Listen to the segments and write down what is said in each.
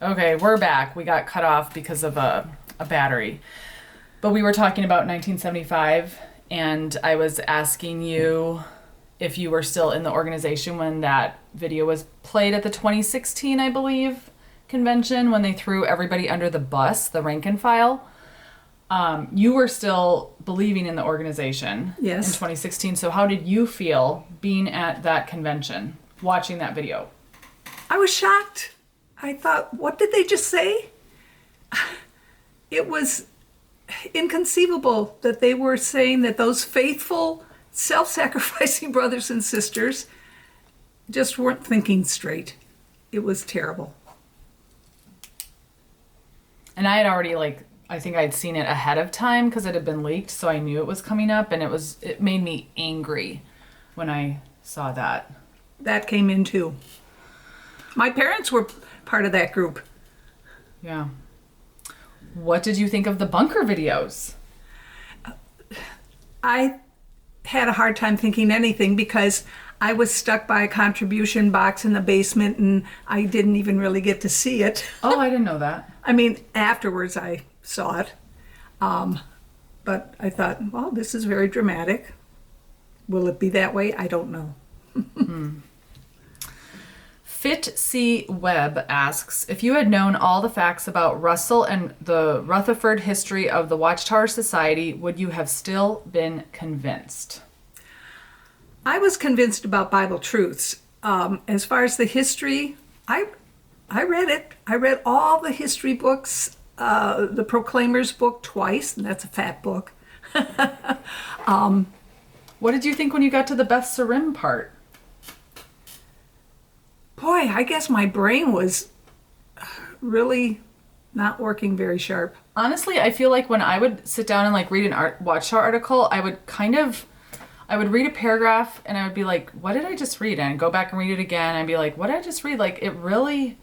Okay, we're back. We got cut off because of a battery. But we were talking about 1975, and I was asking you if you were still in the organization when that video was played at the 2016, I believe, convention, when they threw everybody under the bus, the rank and file. You were still believing in the organization Yes. in 2016. So how did you feel being at that convention, watching that video? I was shocked. I thought, what did they just say? It was inconceivable that they were saying that those faithful, self-sacrificing brothers and sisters just weren't thinking straight. It was terrible. And I had already, I think I'd seen it ahead of time because it had been leaked, so I knew it was coming up, and it made me angry when I saw that. That came in too. My parents were part of that group. Yeah. What did you think of the bunker videos? I had a hard time thinking anything because I was stuck by a contribution box in the basement and I didn't even really get to see it. Oh, I didn't know that. I mean, afterwards I saw it. But I thought, well, this is very dramatic. Will it be that way? I don't know. Fit C Webb asks, if you had known all the facts about Russell and the Rutherford history of the Watchtower Society, would you have still been convinced? I was convinced about Bible truths. As far as the history, I read it. I read all the history books, the Proclaimer's book twice, and that's a fat book. What did you think when you got to the Beth Sarim part? Boy, I guess my brain was really not working very sharp. Honestly, I feel like when I would sit down and read an Watchtower article, I would read a paragraph and I would be like, what did I just read? And I'd go back and read it again. And I'd be like, what did I just read? It really,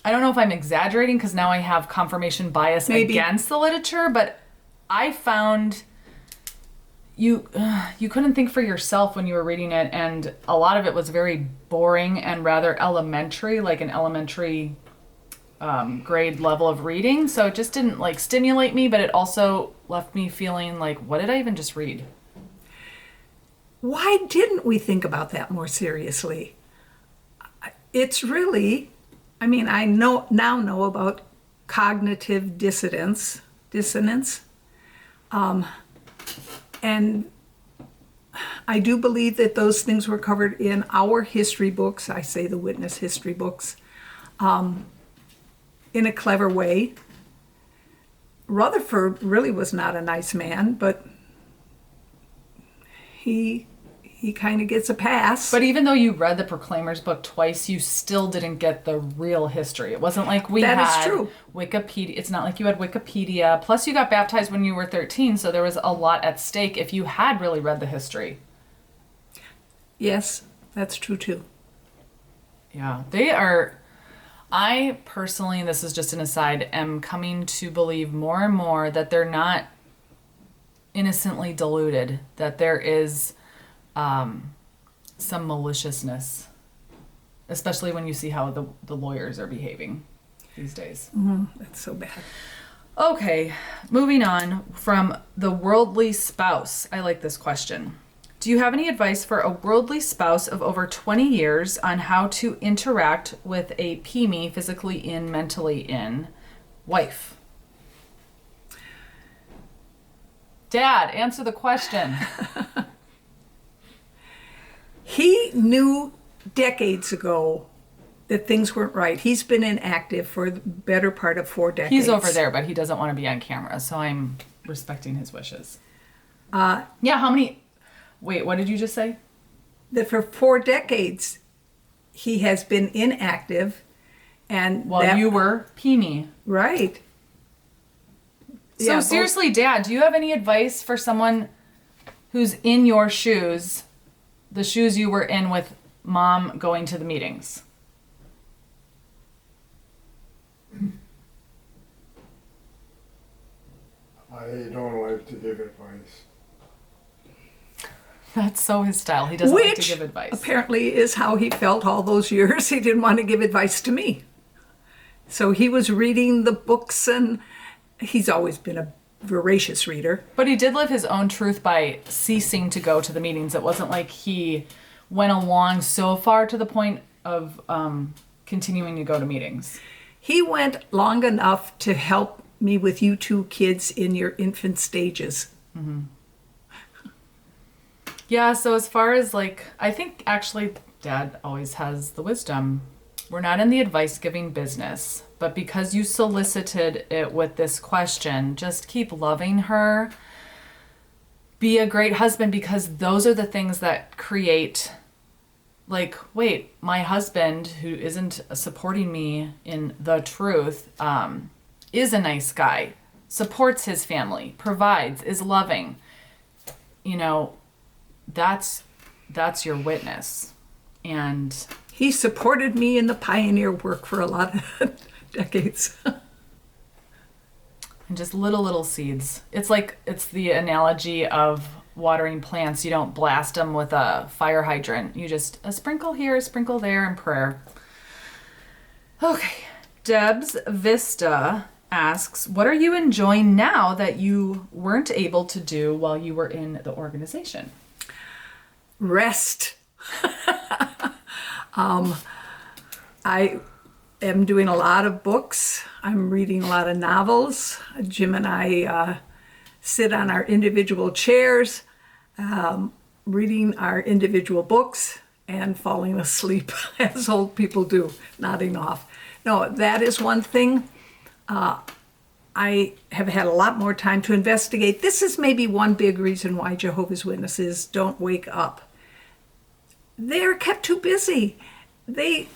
I don't know if I'm exaggerating because now I have confirmation bias against the literature, but I found you couldn't think for yourself when you were reading it, and a lot of it was very boring and rather elementary, like an elementary grade level of reading. So it just didn't stimulate me, but it also left me feeling like, what did I even just read? Why didn't we think about that more seriously? It's really, I mean, I now know about cognitive dissonance. And I do believe that those things were covered in our history books, I say the witness history books, in a clever way. Rutherford really was not a nice man, but he kind of gets a pass. But even though you read the Proclaimer's book twice, you still didn't get the real history. It wasn't like we That had is true. Wikipedia. It's not like you had Wikipedia. Plus, you got baptized when you were 13, so there was a lot at stake if you had really read the history. Yes, that's true too. Yeah, they are. I personally, and this is just an aside, am coming to believe more and more that they're not innocently deluded, that there is some maliciousness, especially when you see how the lawyers are behaving these days. That's so bad. Okay, moving on from the worldly spouse. I like this question. Do you have any advice for a worldly spouse of over 20 years on how to interact with a PIMI, physically in, mentally in, wife? Dad, answer the question. He knew decades ago that things weren't right. He's been inactive for the better part of 4 decades. He's over there, but he doesn't want to be on camera, so I'm respecting his wishes. Yeah, how many... Wait, what did you just say? That for 4 decades, he has been inactive. And While you were PIMI. Right. So Yeah, seriously, Dad, do you have any advice for someone who's in your shoes, the shoes you were in with Mom going to the meetings? I don't like to give advice. That's so his style. He doesn't like to give advice. Apparently is how he felt all those years. He didn't want to give advice to me. So he was reading the books, and he's always been a voracious reader. But he did live his own truth by ceasing to go to the meetings. It wasn't like he went along so far to the point of continuing to go to meetings. He went long enough to help me with you two kids in your infant stages. Mm-hmm. Yeah, so as far as I think actually Dad always has the wisdom. We're not in the advice-giving business, but because you solicited it with this question, just keep loving her. Be a great husband, because those are the things that create, wait, my husband who isn't supporting me in the truth is a nice guy, supports his family, provides, is loving. That's your witness. And he supported me in the pioneer work for a lot of decades. And just little seeds. It's the analogy of watering plants. You don't blast them with a fire hydrant. You just a sprinkle here, a sprinkle there, and prayer. Okay. Deb's Vista asks, what are you enjoying now that you weren't able to do while you were in the organization? Rest. I am doing a lot of books. I'm reading a lot of novels. Jim and I sit on our individual chairs, reading our individual books and falling asleep, as old people do, nodding off. No, that is one thing. I have had a lot more time to investigate. This is maybe one big reason why Jehovah's Witnesses don't wake up. They're kept too busy. They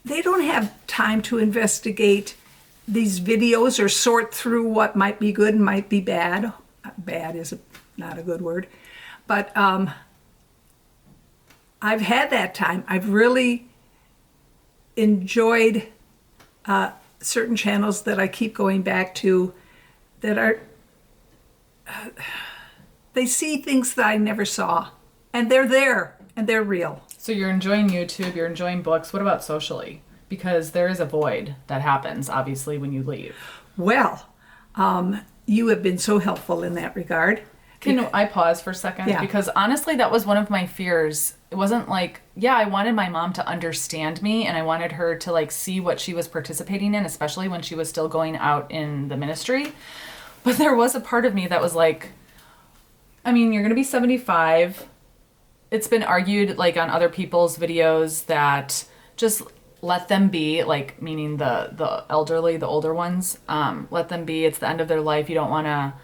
don't have time to investigate these videos or sort through what might be good and might be bad. Bad is not a good word. But I've had that time. I've really enjoyed certain channels that I keep going back to that are, they see things that I never saw. And they're there. And they're real. So you're enjoying YouTube, you're enjoying books. What about socially? Because there is a void that happens, obviously, when you leave. Well, you have been so helpful in that regard. Can I pause for a second? Yeah. Because honestly, that was one of my fears. It wasn't I wanted my mom to understand me, and I wanted her to see what she was participating in, especially when she was still going out in the ministry. But there was a part of me that was you're going to be 75. It's been argued on other people's videos that just let them be, meaning the elderly, the older ones, let them be. It's the end of their life. You don't want to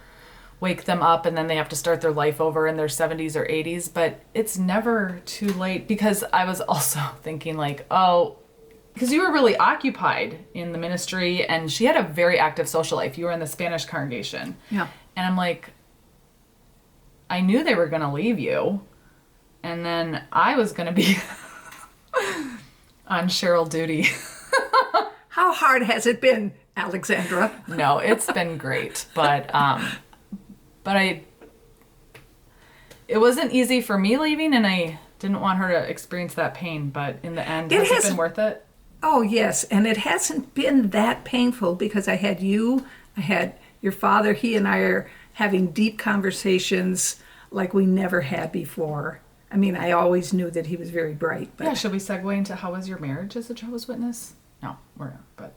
wake them up and then they have to start their life over in their 70s or 80s. But it's never too late, because I was also thinking because you were really occupied in the ministry, and she had a very active social life. You were in the Spanish congregation. Yeah. And I'm I knew they were going to leave you. And then I was going to be on Sheryl duty. How hard has it been, Alexandra? No, it's been great. But it wasn't easy for me leaving, and I didn't want her to experience that pain. But in the end, has it been worth it? Oh, yes. And it hasn't been that painful, because I had you, I had your father. He and I are having deep conversations like we never had before. I mean, I always knew that he was very bright. But yeah, should we segue into how was your marriage as a Jehovah's Witness? No, we're not, but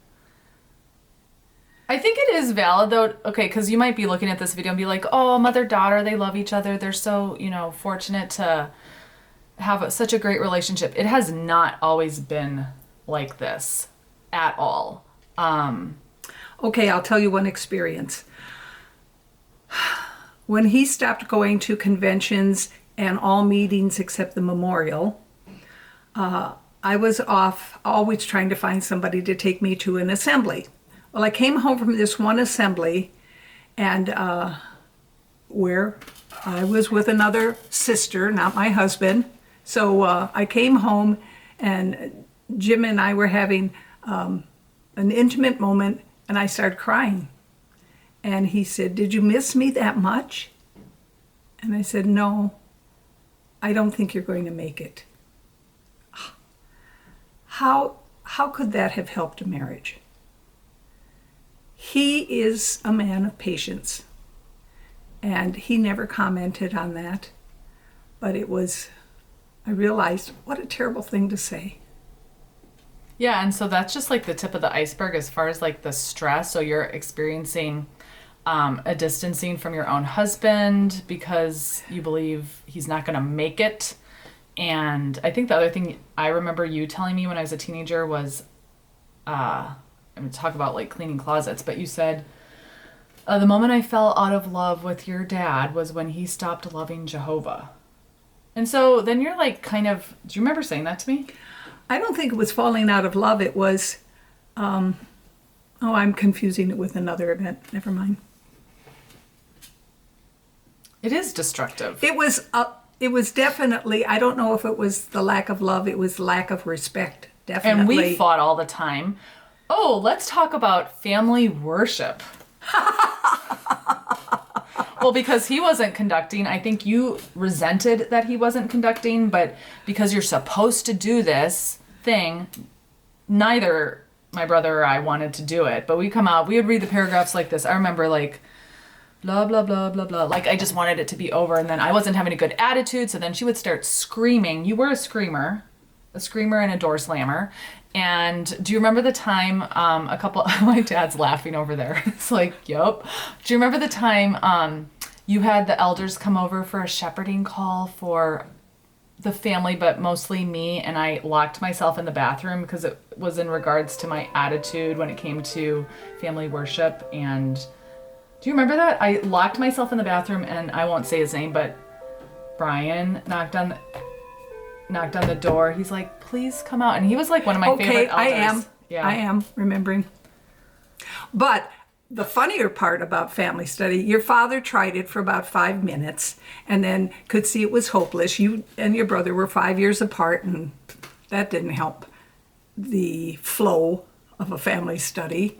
I think it is valid, though, okay, because you might be looking at this video and be like, oh, mother-daughter, they love each other. They're so, fortunate to have such a great relationship. It has not always been like this at all. Okay, I'll tell you one experience. When he stopped going to conventions and all meetings except the memorial, I was off always trying to find somebody to take me to an assembly. Well, I came home from this one assembly, and where I was with another sister, not my husband. So I came home, and Jim and I were having an intimate moment, and I started crying. And he said, "Did you miss me that much?" And I said, "No." I don't think you're going to make it. How could that have helped a marriage? He is a man of patience, and he never commented on that. But I realized what a terrible thing to say. Yeah, and so that's just like the tip of the iceberg as far as like the stress. So you're experiencing a distancing from your own husband because you believe he's not going to make it. And I think the other thing I remember you telling me when I was a teenager was, I'm going to talk about like cleaning closets, but you said, the moment I fell out of love with your dad was when he stopped loving Jehovah. And so then you're like do you remember saying that to me? I don't think it was falling out of love. It was, I'm confusing it with another event. Never mind. It is destructive. It was definitely, I don't know if it was the lack of love, it was lack of respect, definitely. And we fought all the time. Oh, let's talk about family worship. Well, because he wasn't conducting, I think you resented that he wasn't conducting, but because you're supposed to do this thing, neither my brother or I wanted to do it. But we would read the paragraphs like this. I remember like, blah, blah, blah, blah, blah. Like I just wanted it to be over, and then I wasn't having a good attitude, so then she would start screaming. You were a screamer and a door slammer. And do you remember the time, my dad's laughing over there. It's like, yup. Do you remember the time you had the elders come over for a shepherding call for the family, but mostly me, and I locked myself in the bathroom because it was in regards to my attitude when it came to family worship? And do you remember that? I locked myself in the bathroom, and I won't say his name, but Brian knocked on the door. He's like, please come out. And he was like one of my favorite elders. I am. Yeah. I am remembering. But the funnier part about family study, your father tried it for about 5 minutes and then could see it was hopeless. You and your brother were 5 years apart, and that didn't help the flow of a family study.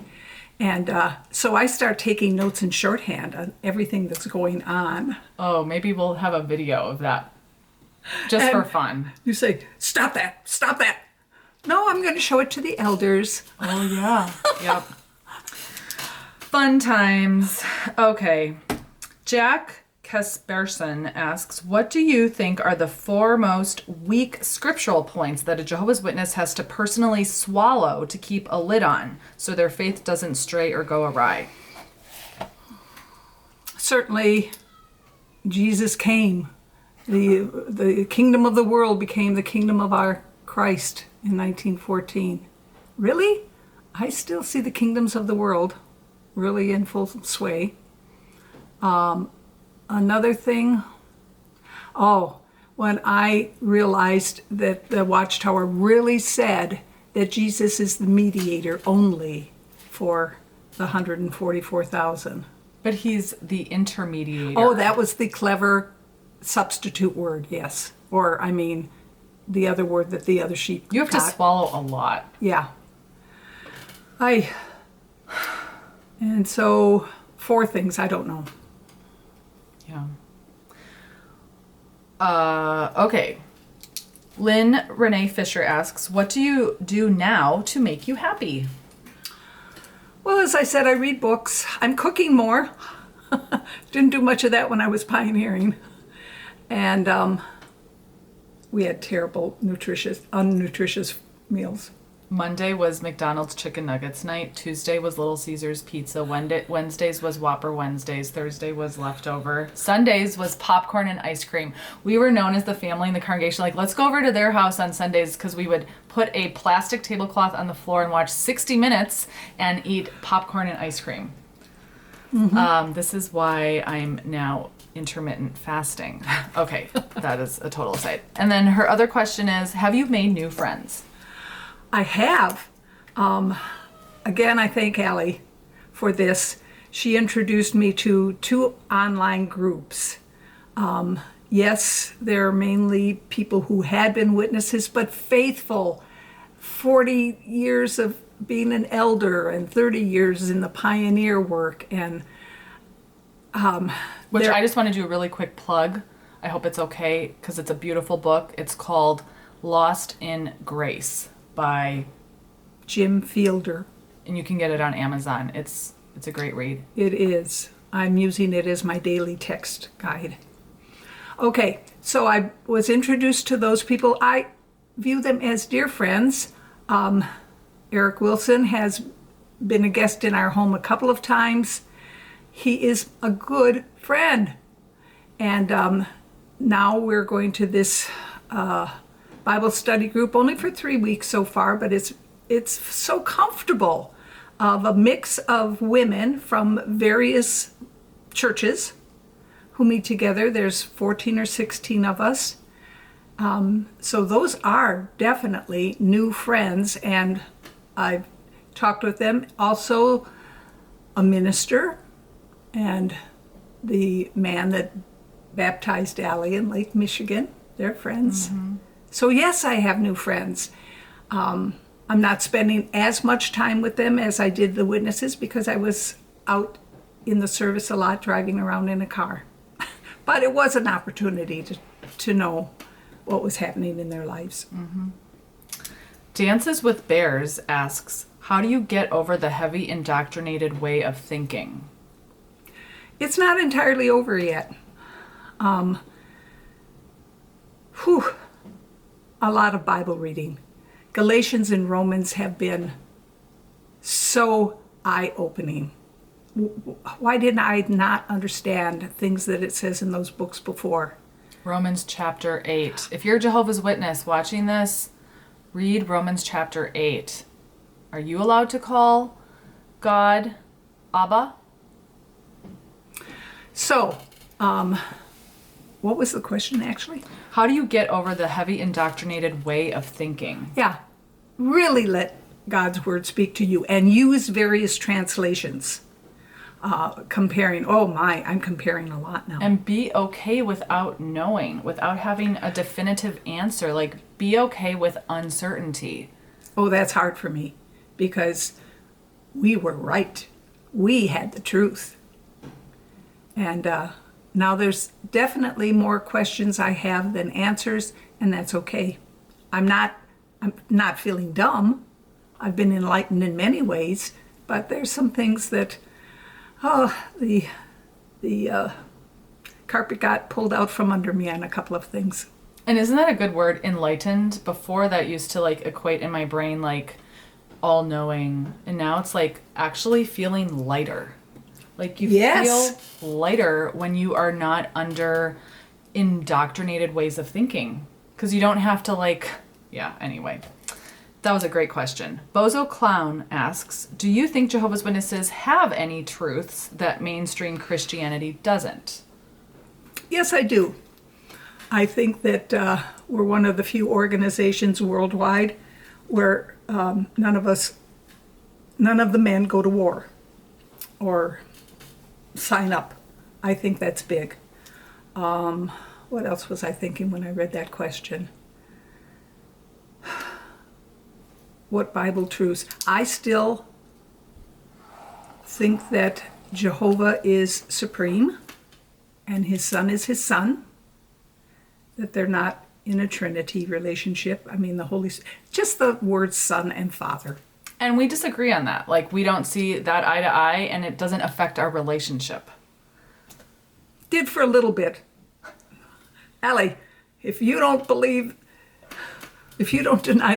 And so I start taking notes in shorthand on everything that's going on. Oh, maybe we'll have a video of that. Just for fun. You say, stop that. No, I'm going to show it to the elders. Oh, yeah. Yep. Fun times. Okay. Jack Kasperson asks, what do you think are the 4 most weak scriptural points that a Jehovah's Witness has to personally swallow to keep a lid on so their faith doesn't stray or go awry? Certainly, Jesus came. The kingdom of the world became the kingdom of our Christ in 1914. Really? I still see the kingdoms of the world really in full sway. Another thing, when I realized that the Watchtower really said that Jesus is the mediator only for the 144,000. But he's the intermediator. Oh, that was the clever substitute word, yes. Or, I mean, the other word that the other sheep You have got. to swallow a lot. Yeah. And so 4 things, I don't know. Yeah. Okay. Lynn Renee Fisher asks, what do you do now to make you happy? Well, as I said, I read books. I'm cooking more. Didn't do much of that when I was pioneering. And we had terrible, unnutritious meals. Monday was McDonald's chicken nuggets night. Tuesday was Little Caesars pizza. Wednesdays was Whopper Wednesdays. Thursday was leftover. Sundays was popcorn and ice cream. We were known as the family in the congregation, like, let's go over to their house on Sundays, because we would put a plastic tablecloth on the floor and watch 60 Minutes and eat popcorn and ice cream. Mm-hmm. This is why I'm now intermittent fasting. Okay, that is a total aside. And then her other question is, have you made new friends? I have. Again, I thank Allie for this. She introduced me to 2 online groups. Yes, they're mainly people who had been witnesses, but faithful. 40 years of being an elder and 30 years in the pioneer work. And which I just want to do a really quick plug. I hope it's okay because it's a beautiful book. It's called Lost in Grace by Jim Fielder. And you can get it on Amazon. It's a great read. It is. I'm using it as my daily text guide. Okay, so I was introduced to those people. I view them as dear friends. Eric Wilson has been a guest in our home a couple of times. He is a good friend. And now we're going to this Bible study group, only for 3 weeks so far, but it's so comfortable, of a mix of women from various churches who meet together. There's 14 or 16 of us. So those are definitely new friends, and I've talked with them. Also a minister and the man that baptized Allie in Lake Michigan. They're friends. Mm-hmm. So yes, I have new friends. I'm not spending as much time with them as I did the witnesses because I was out in the service a lot, driving around in a car. But it was an opportunity to know what was happening in their lives. Mm-hmm. Dances with Bears asks, how do you get over the heavy indoctrinated way of thinking? It's not entirely over yet. A lot of Bible reading. Galatians and Romans have been so eye-opening. Why didn't I not understand things that it says in those books before? Romans chapter 8. If you're a Jehovah's Witness watching this, read Romans chapter 8. Are you allowed to call God Abba? So, what was the question actually? How do you get over the heavy indoctrinated way of thinking? Yeah, really let God's word speak to you and use various translations. Comparing, I'm comparing a lot now. And be okay without knowing, without having a definitive answer. Like, be okay with uncertainty. Oh, that's hard for me because we were right. We had the truth. And now there's definitely more questions I have than answers, and that's okay. I'm not feeling dumb. I've been enlightened in many ways, but there's some things that, the carpet got pulled out from under me on a couple of things. And isn't that a good word, enlightened? Before that used to like equate in my brain like all-knowing, and now it's like actually feeling lighter. Like you feel lighter when you are not under indoctrinated ways of thinking. Because you don't have to anyway. That was a great question. Bozo Clown asks, do you think Jehovah's Witnesses have any truths that mainstream Christianity doesn't? Yes, I do. I think that we're one of the few organizations worldwide where none of the men go to war or sign up. I think that's big. What else was I thinking when I read that question? What Bible truths? I still think that Jehovah is supreme and his son is his son, that they're not in a Trinity relationship. I mean, just the words son and father. And we disagree on that. Like, we don't see that eye to eye, and it doesn't affect our relationship. Did for a little bit. Allie, if you don't deny